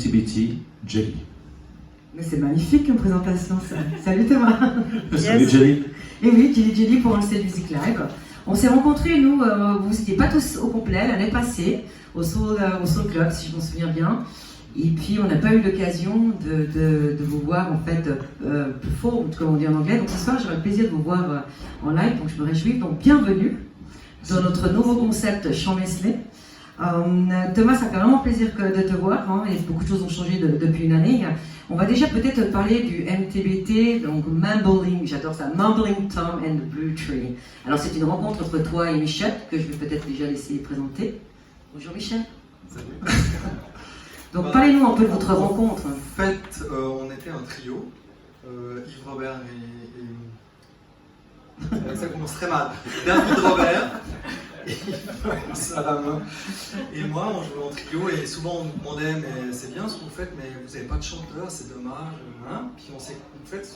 TBT Jelly. Mais c'est magnifique comme présentation, ça. Salut Thomas. Salut Jelly. Et oui, Jelly pour Unstead Music Live. On s'est rencontrés, nous, vous n'étiez pas tous au complet l'année passée, au Soul Club, si je m'en souviens bien. Et puis, on n'a pas eu l'occasion de vous voir, en fait, perform, comme on dit en anglais. Donc, ce soir, j'aurai le plaisir de vous voir en live, donc je me réjouis. Donc, bienvenue dans notre nouveau concept Chant Mesley. Thomas, ça fait vraiment plaisir de te voir, hein, et beaucoup de choses ont changé depuis une année. On va déjà peut-être parler du MTBT, donc Mumbling, j'adore ça, Mumbling Tom and the Blue Tree. Alors c'est une rencontre entre toi et Michel, que je vais peut-être déjà laisser présenter. Bonjour Michel. Salut. Donc parlez-nous un peu de votre rencontre. En fait, on était un trio, Yves Robert et ça commence très mal. David Robert. Salam. Et moi, on jouait en trio et souvent on nous demandait mais c'est bien ce que vous faites mais vous n'avez pas de chanteur, c'est dommage. Hein. Puis on s'est en fait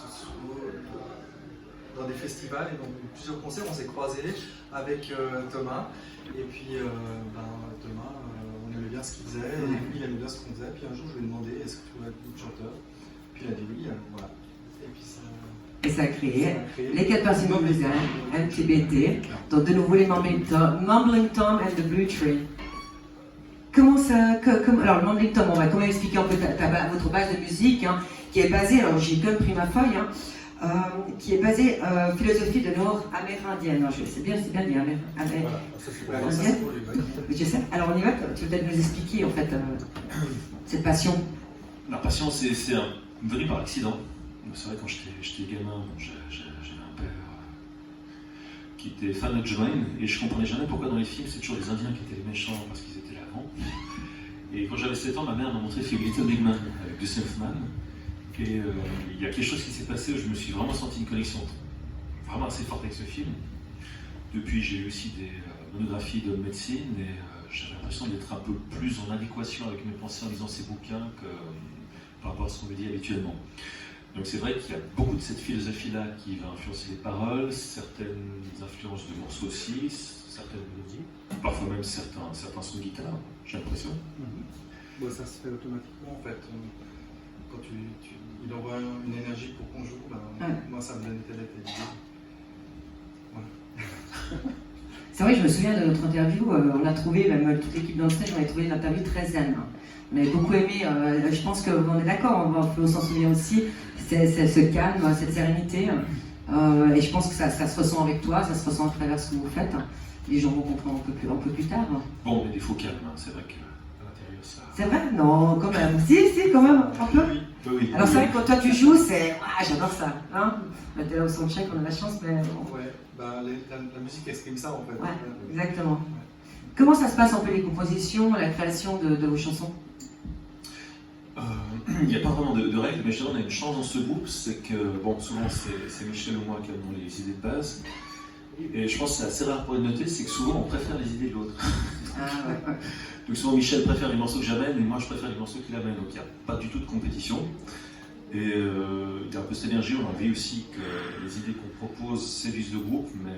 dans des festivals et dans plusieurs concerts on s'est croisés avec Thomas et puis Thomas on aimait bien ce qu'il faisait et lui il aimait bien ce qu'on faisait. Puis un jour je lui ai demandé est-ce que tu veux être chanteur, puis il a dit oui, voilà. Et puis ça. Et ça a créé les 4 personnes musicales, MTBT, donc de nouveau les Mumbling Tom and the Blue Tree. Comment ça, alors le Mumbling Tom, on va quand même expliquer un peu votre base de musique, hein, qui est basée, alors j'ai quand même pris ma feuille, hein, qui est basée philosophie de nord-amérindienne. C'est bien dit, amérindienne. Je sais. Alors on y va, tu veux peut-être nous expliquer en fait cette passion. La passion, c'est venu par accident. C'est vrai, quand j'étais gamin, j'avais un père qui était fan de Joanne et je comprenais jamais pourquoi dans les films c'est toujours les Indiens qui étaient les méchants parce qu'ils étaient là avant. Et quand j'avais 7 ans, ma mère m'a montré Little Big Man avec Dustin Hoffman. Et il y a quelque chose qui s'est passé où je me suis vraiment senti une connexion vraiment assez forte avec ce film. Depuis, j'ai eu aussi des monographies de médecine et j'avais l'impression d'être un peu plus en adéquation avec mes pensées en lisant ces bouquins que par rapport à ce qu'on me dit habituellement. Donc c'est vrai qu'il y a beaucoup de cette philosophie-là qui va influencer les paroles, certaines influences de morceaux aussi, certaines mélodies, parfois même certains sons de guitare, j'ai l'impression. Bon, ça se fait automatiquement en fait. Quand il envoie une énergie pour qu'on joue, moi ça me donne telle et telle idée. Voilà. C'est vrai, je me souviens de notre interview, on a trouvé, même toute l'équipe d'Unstead, on a trouvé l'interview très zen. On avait beaucoup aimé, je pense qu'on est d'accord, on peut s'en souvenir aussi, c'est ce calme, cette sérénité. Et je pense que ça se ressent avec toi, ça se ressent à travers ce que vous faites. Les gens vont comprendre un peu plus tard. Bon, mais des faux calmes, c'est vrai qu'à l'intérieur ça. C'est vrai? Non, quand même. Si, quand même, un peu. Oui. Alors c'est vrai que quand toi tu joues, c'est. Ah, j'adore ça. Hein, t'es là au soundcheck, on a la chance, mais. Ouais, la musique exprime ça en fait. Ouais, exactement. Ouais. Comment ça se passe un peu les compositions, la création de vos chansons? Il n'y a pas vraiment de règles, mais je dirais qu'on a une chance dans ce groupe, c'est que, bon, souvent c'est Michel ou moi qui avons les idées de base, et je pense que c'est assez rare pour le noter, c'est que souvent on préfère les idées de l'autre. Ah, ouais. Donc souvent Michel préfère les morceaux que j'amène, et moi je préfère les morceaux qu'il amène, donc il n'y a pas du tout de compétition. Et il y a un peu cette énergie, on a vu aussi que les idées qu'on propose séduisent le groupe, mais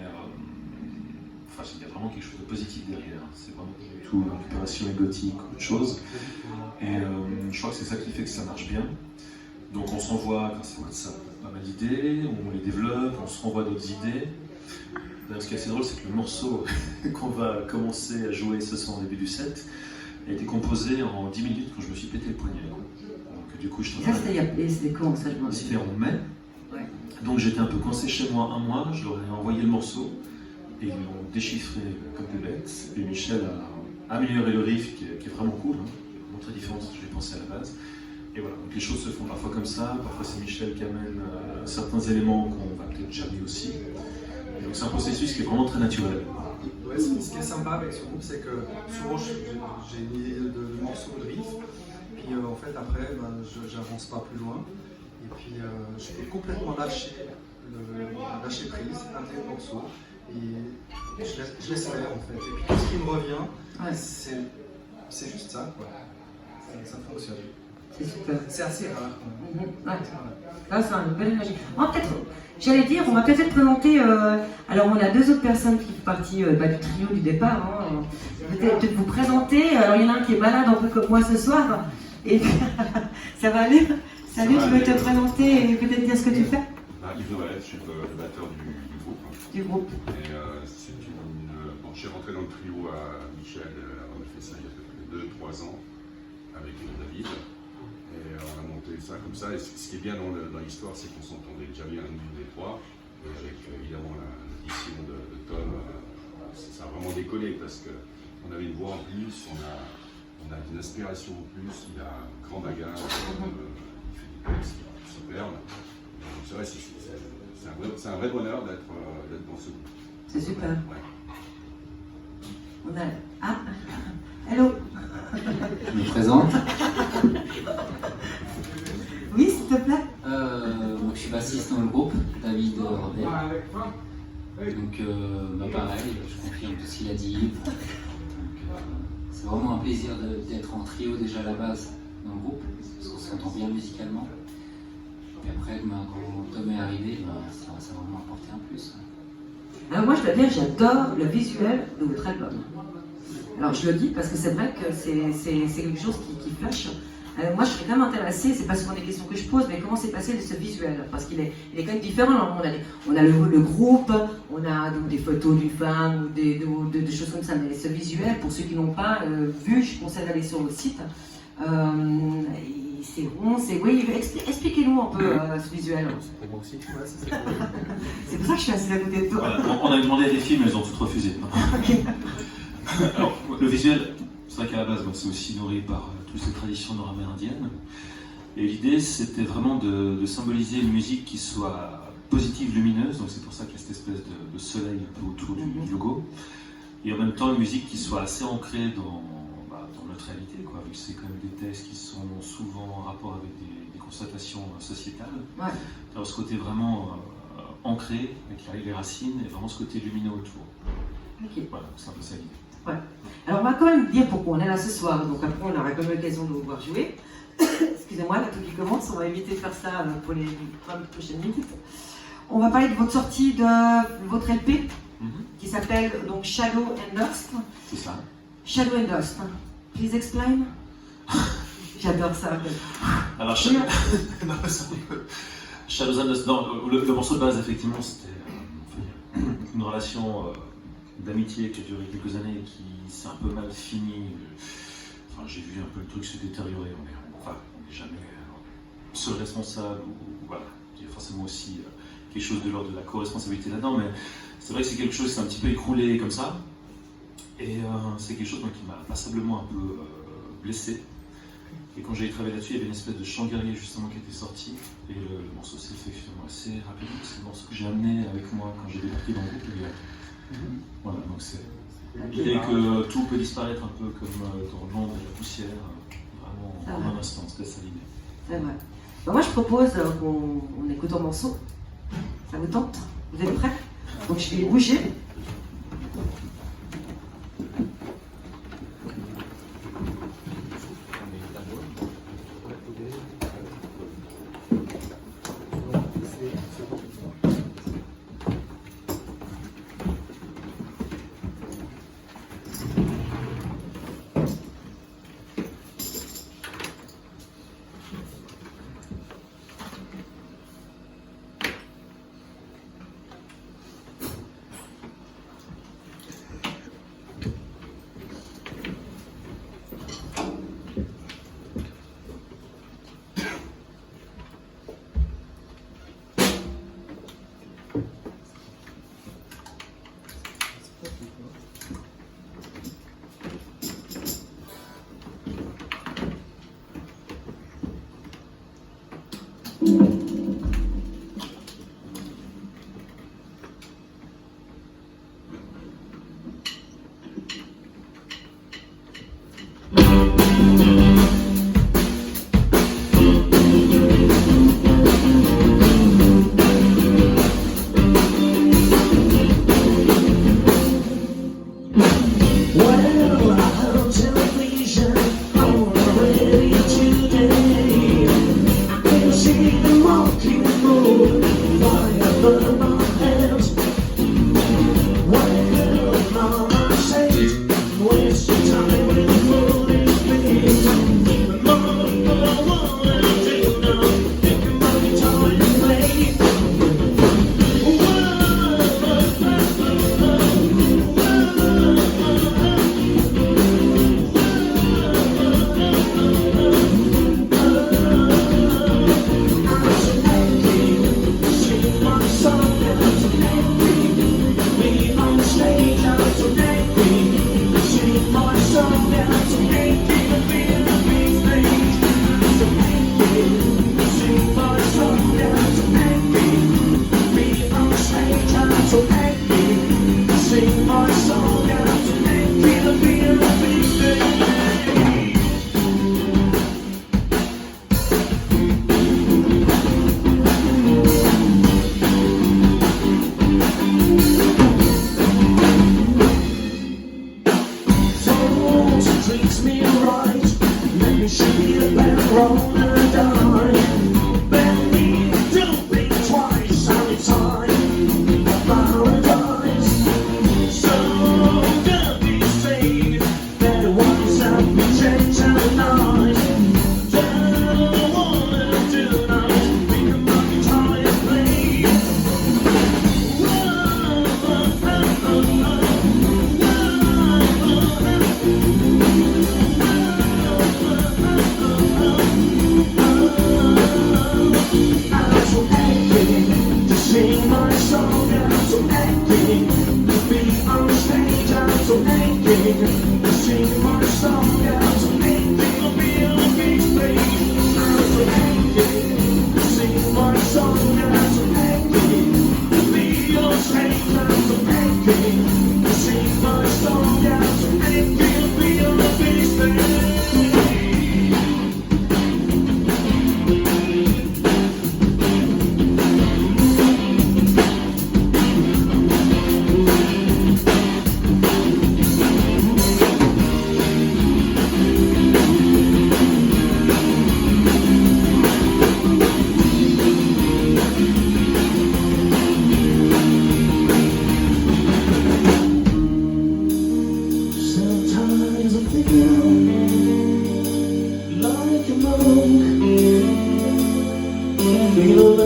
il y a vraiment quelque chose de positif derrière, c'est vraiment du tout une récupération égotique ou autre chose. Et je crois que c'est ça qui fait que ça marche bien. Donc on s'envoie, grâce à WhatsApp, pas mal d'idées, on les développe, on se renvoie d'autres idées. D'ailleurs, ce qui est assez drôle, c'est que le morceau qu'on va commencer à jouer ce soir au début du set a été composé en 10 minutes quand je me suis pété le poignet. Donc du coup, je ça, c'était quand ça, je m'en C'était en mai. Ouais. Donc j'étais un peu coincé chez moi un mois, je leur ai envoyé le morceau et ils l'ont déchiffré comme des bêtes. Et Michel a amélioré le riff qui est vraiment cool. Hein. Très différent de ce que j'ai pensé à la base. Et voilà, donc les choses se font parfois comme ça, parfois c'est Michel qui amène certains éléments qu'on va peut-être jamais aussi. Et donc c'est un processus qui est vraiment très naturel. Ouais, ce qui est sympa avec ce groupe, c'est que souvent j'ai une idée de morceau de riff, puis en fait après j'avance pas plus loin, et puis je peux complètement lâcher prise, amener le morceau, et je laisse faire en fait. Et puis tout ce qui me revient, c'est juste ça, quoi. Ça fonctionne. C'est super. C'est assez rare. Ouais. Là, c'est une belle énergie. On va peut-être présenter. Alors, on a 2 autres personnes qui font partie du trio du départ. Hein. Peut-être vous présenter. Alors, il y en a un qui est malade un peu comme moi ce soir. Et puis, ça va aller? Salut, Ça tu va veux te aller, présenter et peut-être dire ce que tu fais? Yves Noël, je suis le batteur du groupe. Du groupe. Et bon, je suis rentré dans le trio à Michel, on a fait ça il y a à peu près 2-3 ans avec David. Et on a monté ça comme ça. Et ce qui est bien dans l'histoire, c'est qu'on s'entendait déjà bien nous les trois. Et avec évidemment l'addition de Tom, ça a vraiment décollé parce qu'on avait une voix en plus, on a une inspiration en plus, il a un grand bagage, il fait des textes superbes. C'est vrai, c'est un vrai bonheur d'être dans ce groupe. C'est super. Ouais. On a... Ah, hello. Je me présente. Oui, s'il te plaît. Donc je suis bassiste dans le groupe, David Robert. Donc pareil, je confirme tout ce qu'il a dit. Donc, c'est vraiment un plaisir d'être en trio déjà à la base dans le groupe, parce qu'on s'entend bien musicalement. Et après, quand Tom est arrivé, ça a vraiment apporté un plus. Alors moi, je dois dire, j'adore le visuel de votre album. Alors je le dis parce que c'est vrai que c'est quelque chose qui flash. Moi, je serais quand même intéressée, c'est pas souvent des questions que je pose, mais comment s'est passé de ce visuel? Parce qu'il est quand même différent. On a le groupe, on a donc des photos d'une femme ou des choses comme ça, mais ce visuel, pour ceux qui n'ont pas vu, je conseille d'aller sur le site. C'est rond, c'est... Oui, expliquez-nous un peu ce visuel. Pour moi aussi. Ouais, C'est pour ça que je suis assise à côté de toi. Voilà, on avait demandé à des films, elles ont toutes refusé. Ok. Alors, le visuel, c'est vrai qu'à la base, c'est aussi nourri par toutes ces traditions nord-amérindiennes. Et l'idée, c'était vraiment de symboliser une musique qui soit positive, lumineuse. Donc c'est pour ça qu'il y a cette espèce de soleil un peu autour du logo. Et en même temps, une musique qui soit assez ancrée dans notre réalité, quoi, vu que c'est quand même des textes qui sont souvent en rapport avec des constatations sociétales. Ouais. Alors ce côté vraiment ancré, avec les racines, et vraiment ce côté lumineux autour. Ok. Voilà, c'est un peu ça l'idée. Ouais. Alors on va quand même dire pourquoi on est là ce soir, donc après on aura quand même l'occasion de vous voir jouer. Excusez-moi, là tout qui commence, on va éviter de faire ça pour les 20 prochaines minutes. On va parler de votre sortie de votre LP, qui s'appelle donc Shadow and Dust. C'est ça. Shadow and Dust. Please explain. J'adore ça. Alors, Shadows and Dust, non, le morceau de base, effectivement, c'était une relation d'amitié qui a duré quelques années et qui s'est un peu mal finie. Enfin, j'ai vu un peu le truc se détériorer. On n'est jamais seul responsable, ou voilà. Il y a forcément aussi quelque chose de l'ordre de la co-responsabilité là-dedans, mais c'est vrai que c'est quelque chose qui s'est un petit peu écroulé comme ça. Et c'est quelque chose qui m'a passablement un peu blessé. Et quand j'ai travaillé là-dessus, il y avait une espèce de chant guerrier justement qui était sorti. Et le morceau s'est fait finalement assez rapidement. C'est le morceau que j'ai amené avec moi quand j'ai débarqué dans le groupe. Voilà, donc c'est l'idée que tout peut disparaître un peu comme dans l'ombre et la poussière, vraiment en un instant, c'était ça l'idée. C'est vrai. Bah, moi je propose qu'on écoute un morceau. Ça vous tente? Vous êtes prêts? Donc je vais bouger. See the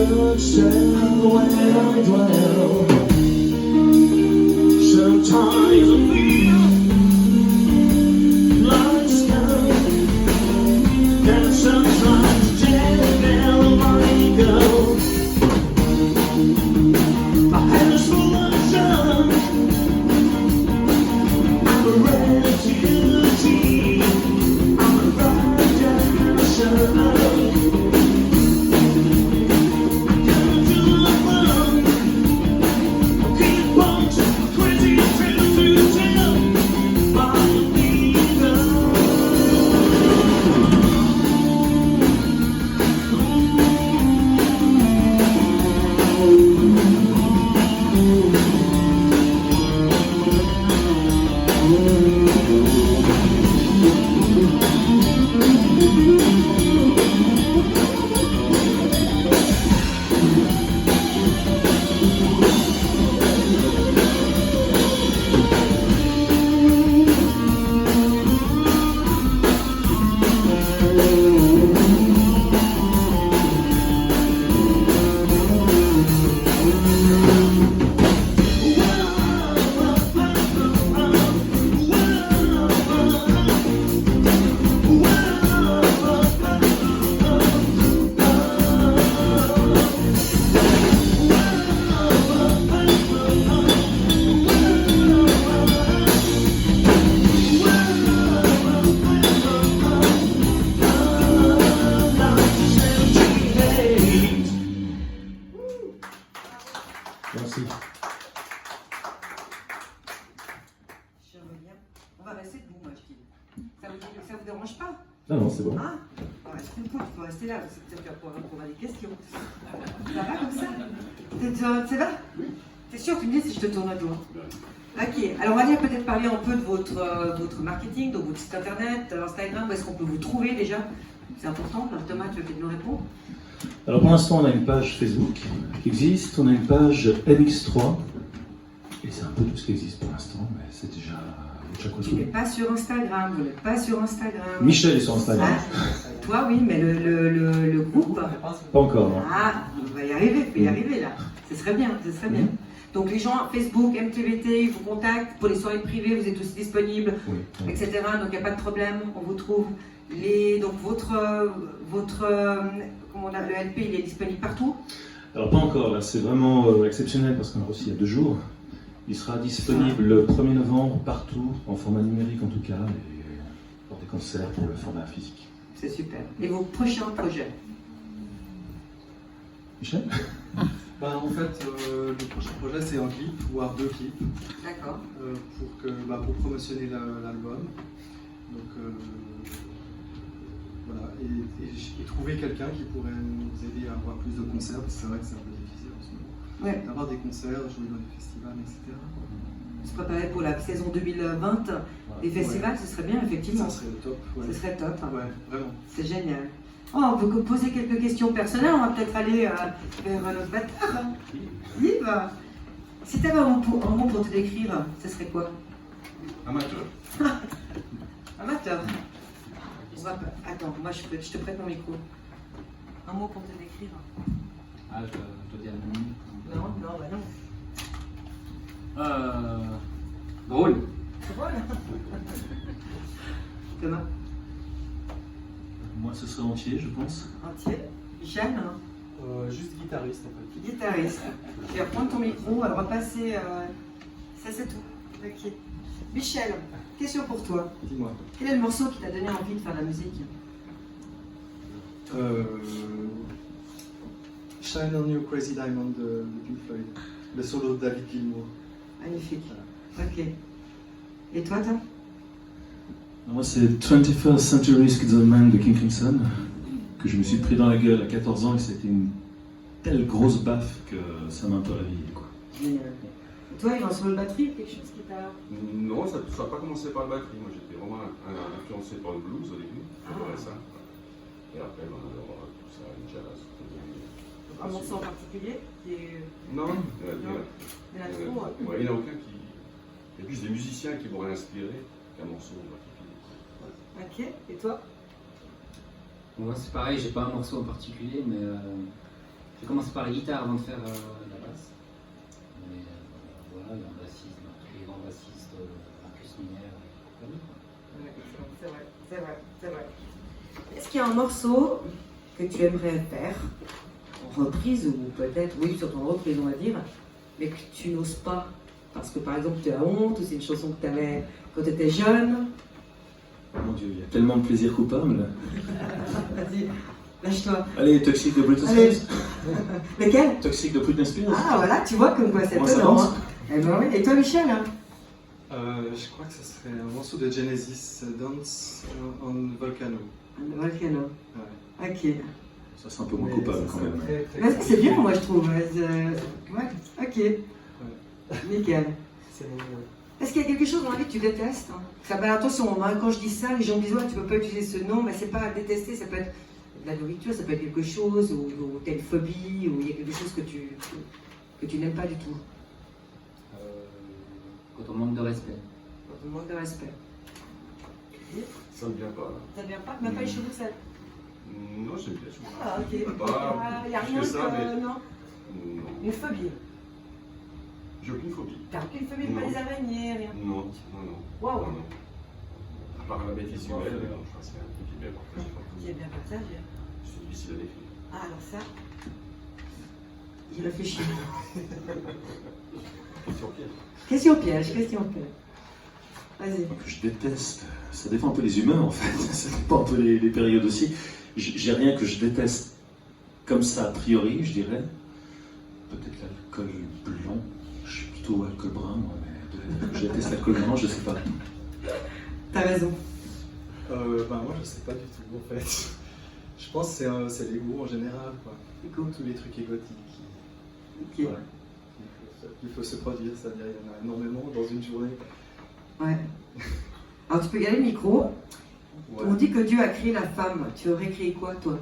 sunshine where I dwell. Sometimes I feel like sky, and sometimes tell my girl. My head is full of sun. I'm a refugee. I'm a rider in the sun. Merci. Je reviens. On va rester debout, moi, je dis. Ça vous dérange pas? Ah non, c'est bon. Ah, on va rester debout, il faut rester là, c'est peut-être pour avoir des questions. Ça va comme ça? Ça va? T'es sûr, tu me dis si je te tourne le dos? Ok, alors on va peut-être parler un peu de votre marketing, de votre site internet, Instagram, où est-ce qu'on peut vous trouver déjà? C'est important, alors Thomas, tu veux peut-être nous répondre? Alors pour l'instant, on a une page Facebook qui existe, on a une page MX3, et c'est un peu tout ce qui existe pour l'instant, mais c'est déjà Tu n'es pas sur Instagram, vous n'êtes pas sur Instagram. Michel est sur Instagram. Ah, toi, oui, mais le groupe. Pas encore, non. Ah, on va y arriver, il faut y arriver là. Ce serait bien, ce serait bien. Donc les gens, Facebook, MTVT, ils vous contactent. Pour les soirées privées, vous êtes aussi disponibles, Oui. etc. Donc il n'y a pas de problème, on vous trouve. Donc le LP, il est disponible partout? Alors pas encore, là c'est vraiment exceptionnel parce qu'on a reçu il y a 2 jours. Il sera disponible le 1er novembre partout, en format numérique en tout cas, et pour des concerts pour le format physique. C'est super. Et vos prochains projets? Michel? En fait, le prochain projet, c'est un clip, voire 2 clips, D'accord. pour promotionner l'album. Donc, voilà, et trouver quelqu'un qui pourrait nous aider à avoir plus de concerts, parce que c'est vrai que c'est un peu difficile en ce moment. Ouais. D'avoir des concerts, jouer dans des festivals, etc. Se préparer pour la saison 2020 des festivals, ce serait bien, effectivement. Ça serait top. Ouais. Ce serait top. Ouais, vraiment. C'est génial. Oh, on peut poser quelques questions personnelles, on va peut-être aller vers notre batteur. Yves, si tu avais un mot pour te décrire, ce serait quoi? Amateur. Amateur. Attends, moi je te prête mon micro. Un mot pour te décrire. Ah, je dois dire non. Non, bah non. Drôle. Drôle. Thomas? Moi ce serait entier, je pense. Entier. Michel? Juste guitariste en fait. Guitariste. Je vais reprendre ton micro, on va repasser. Ça c'est tout. Ok. Michel, question pour toi. Dis-moi. Quel est le morceau qui t'a donné envie de faire de la musique? Shine on You Crazy Diamond de Pink Floyd. Le solo de David Gilmour. Magnifique. Ok. Et toi, Tom? Moi c'est 21st Century Schizo Man de King Crimson, que je me suis pris dans la gueule à 14 ans et c'était une telle grosse baffe que ça m'a un peu réveillé, quoi. Génial. Et toi, il y a un solo de batterie, quelque chose qui t'a... Non, ça n'a pas commencé par la batterie. Moi, j'étais vraiment influencé par le blues au début. J'adorais ça. Et après, tout ça, le jazz. Un morceau en particulier qui est... Non, Il y en a trop. il n'y en a aucun qui. Il y a plus des musiciens qui m'auraient inspiré qu'un morceau en particulier. Ok. Et toi? Moi, c'est pareil, j'ai pas un morceau en particulier, mais J'ai commencé par la guitare avant de faire la basse. Mais voilà, il y a un bassiste, tous les grands bassistes, Marcus Minière et compagnie, quoi. C'est vrai, c'est vrai, c'est vrai. Est-ce qu'il y a un morceau que tu aimerais faire, en reprise ou peut-être, oui, sur ton reprise on va dire, mais que tu n'oses pas? Parce que par exemple tu as honte, ou c'est une chanson que tu avais quand tu étais jeune? Mon Dieu, il y a tellement de plaisir coupable. Vas-y, lâche-toi. Allez, Toxic de Britney Allez. Spears. Lequel? Toxic de Britney Spears. Ah voilà, tu vois comme quoi c'est Comment ça étonnant. danse Hein. Eh ben oui. Et toi Michel hein? Je crois que ce serait un morceau de Genesis, Dance on Volcano. Volcano. Ouais. Ok. Ça, c'est un peu moins Mais coupable ça quand serait même. très, très Mais ça, c'est bien compliqué. moi je trouve. Ouais, ok. Nickel. C'est mon- Est-ce qu'il y a quelque chose dans la vie que tu détestes hein? Ça va, attention, hein, quand je dis ça, les gens me disent ouais, tu peux pas utiliser ce nom, mais c'est pas à détester, ça peut être de la nourriture, ça peut être quelque chose, ou t'as une phobie, ou il y a quelque chose que tu n'aimes pas du tout. Quand on manque de respect. Quand on manque de respect. Ça ne vient pas. Là. Ça vient pas, même pas les cheveux, ça. Non, j'aime bien. Ah, ok. Pas Il n'y a plus rien que ça, mais- non. Non, Une phobie. j'ai aucune phobie. T'as aucune phobie, pas Non. les araignées, rien. Non, non, non. Waouh. Non, non. À part la bêtise humaine, je crois que c'est un truc qui est bien partagé par tout le Qui est monde. bien partagé. C'est difficile à décrire. Ah, alors ça. J'y réfléchis. Question piège. Question piège, question piège. Vas-y. Que je déteste. Ça dépend un peu des humeurs en fait. Ça dépend un peu des périodes aussi. J'ai rien que je déteste comme ça a priori, je dirais. Peut-être l'alcool blanc. Je suis plutôt alcool brun, moi, mais je déteste l'alcool blanc, je sais pas. T'as raison. Moi je sais pas du tout en fait. Je pense que c'est l'ego en général quoi. Égo. Tous les trucs égotiques Ok. Ouais. Il faut se produire, c'est-à-dire il y en a énormément dans une journée. Ouais. Alors tu peux garder le micro. Ouais. On dit que Dieu a créé la femme. Tu aurais créé quoi, toi?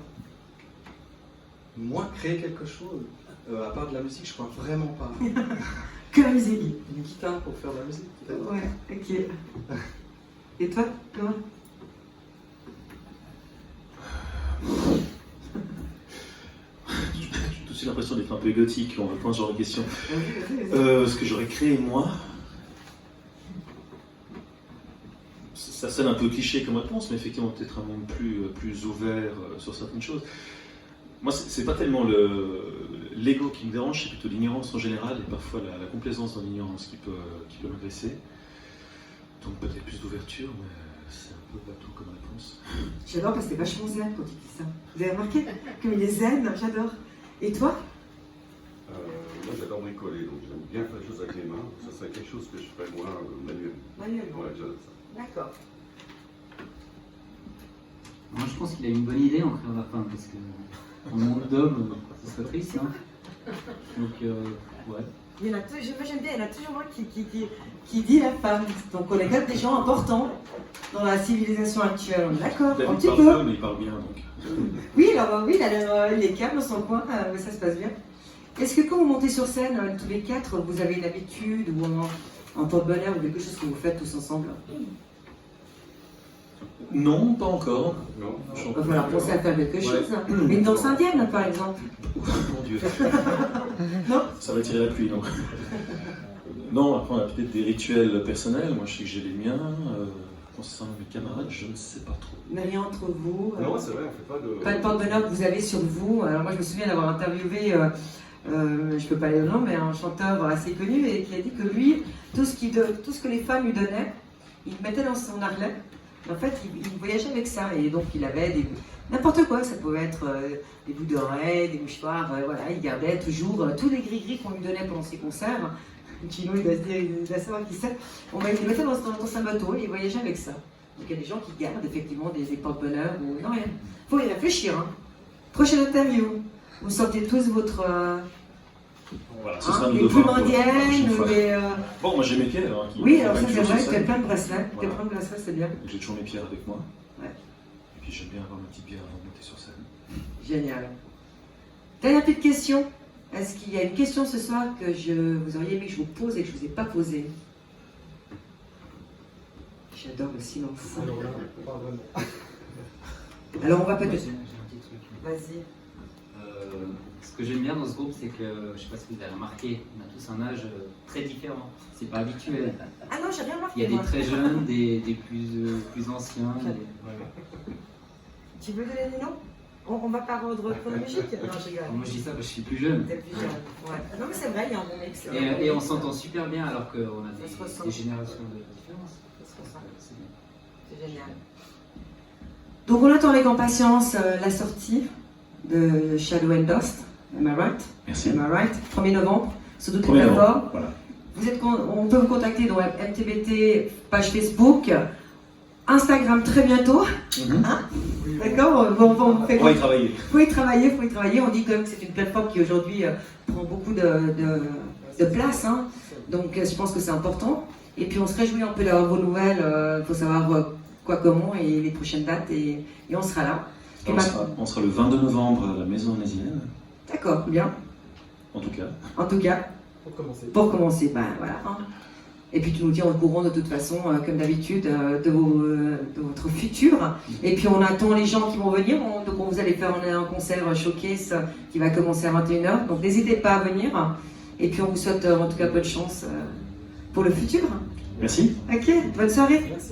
Moi, créer quelque chose, à part de la musique, je crois vraiment pas. Que la musique. Une guitare pour faire de la musique, peut-être. Ouais, ok. Et toi, comment? J'ai aussi l'impression d'être un peu égotique en répondant à ce genre de questions. Vas-y, vas-y. Ce que j'aurais créé moi, ça sonne un peu cliché comme réponse, mais effectivement peut-être un monde plus ouvert sur certaines choses. Moi, c'est pas tellement l'ego qui me dérange, c'est plutôt l'ignorance en général et parfois la complaisance dans l'ignorance qui peut m'agresser. Donc peut-être plus d'ouverture, mais c'est un peu bateau comme réponse. J'adore parce que t'es vachement zen quand tu dis ça. Vous avez remarqué comme il est zen, j'adore. Et toi? Moi, j'adore bricoler, donc j'aime bien faire des choses avec les mains. Ça serait quelque chose que je ferais moi manuellement. Manuellement. Ouais, j'adore ça. D'accord. Moi, je pense qu'il a une bonne idée en créant la femme, parce que en monde d'hommes, ce serait triste. Hein. Donc, ouais. Il y en a toujours, moi j'aime bien, il y en a toujours un qui dit la femme. Donc on est quand même des gens importants dans la civilisation actuelle. On est d'accord? Un David petit parle peu. peu, mais il parle bien donc. Oui, alors oui, il est calme dans son coin, mais ça se passe bien. Est-ce que quand vous montez sur scène, tous les quatre, vous avez une habitude ou un porte-bonheur ou quelque chose que vous faites tous ensemble? Non, pas encore. Non. Il va falloir penser à faire quelque Ouais. chose. Hein. Une danse indienne, par exemple. Mon Dieu. Non? Ça va tirer la pluie, non? Non, après on a peut-être des rituels personnels. Moi je sais que j'ai les miens. Concernant mes camarades, je ne sais pas trop. Mais rien entre vous. Non, c'est vrai, on fait pas de. Pas de porte-bonheur que vous avez sur vous. Alors moi je me souviens d'avoir interviewé, je peux pas aller le nom, mais un chanteur assez connu et qui a dit que lui, tout ce que les femmes lui donnaient, il le mettait dans son harnais. En fait, il voyageait avec ça et donc il avait n'importe quoi. Ça pouvait être des bouts d'oreilles, des mouchoirs. Voilà, il gardait toujours tous les gris-gris qu'on lui donnait pendant ses concerts. Chino, il doit se dire, il doit savoir qui c'est. Il les mettait dans son bateau et il voyageait avec ça. Donc il y a des gens qui gardent effectivement des porte-bonheur ou non rien. Faut y réfléchir. Hein. Prochaine interview. Vous sortez tous votre Voilà, ce sera les nos plumes devoirs pour la prochaine indiennes fois. ou les. Bon, moi j'ai mes pierres. Hein, qui Oui, alors ça même c'est toujours vrai, sur t'as scène. plein de bracelets. T'as Voilà. plein de bracelets, c'est bien. J'ai toujours mes pierres avec moi. Ouais. Et puis j'aime bien avoir ma petite bière avant de monter sur scène. Génial. Dernière petite question. Est-ce qu'il y a une question ce soir que vous auriez aimé que je vous pose et que je ne vous ai pas posée? J'adore le silence. Alors là, pas vraiment. Alors on va Moi, peut-être. j'ai un petit truc. Vas-y. Ce que j'aime bien dans ce groupe, c'est que, je ne sais pas si vous avez remarqué, on a tous un âge très différent. C'est pas habituel. Ah non, j'ai rien remarqué. Il y a des moi. très jeunes, des plus anciens. Tu veux donner des noms? On va par ordre chronologique? Non, je rigole. Moi je dis ça parce que je suis plus jeune. T'es plus jeune. Ouais. Non, mais c'est vrai, il y a un bon mix. Et on s'entend super bien alors qu'on a Ça se ressent. des générations de différence. Ça se ressent. C'est bien. C'est génial. Donc on attend avec impatience la sortie de Shadow and Dust. Am I right? Merci. Am I right? 1er novembre, sur toutes les 1er novembre, plateformes. voilà. On peut vous contacter dans MTBT, page Facebook, Instagram très bientôt. Hein? D'accord? On fait On va y travailler. faut y travailler. On dit quand même que c'est une plateforme qui aujourd'hui prend beaucoup de place. Hein. Donc je pense que c'est important. Et puis on se réjouit un peu d'avoir vos nouvelles. Il faut savoir quoi, comment et les prochaines dates. Et on sera là. Et On sera le 22 novembre à la Maison Onésilienne, d'accord, bien. en tout cas. En tout cas, pour commencer, ben voilà. Hein. Et puis tu nous tiens au courant de toute façon, comme d'habitude, de votre futur. Et puis on attend les gens qui vont venir. Donc on vous allez faire un concert showcase qui va commencer à 21h. Donc n'hésitez pas à venir. Et puis on vous souhaite en tout cas bonne chance pour le futur. Merci. Ok, bonne soirée. Merci.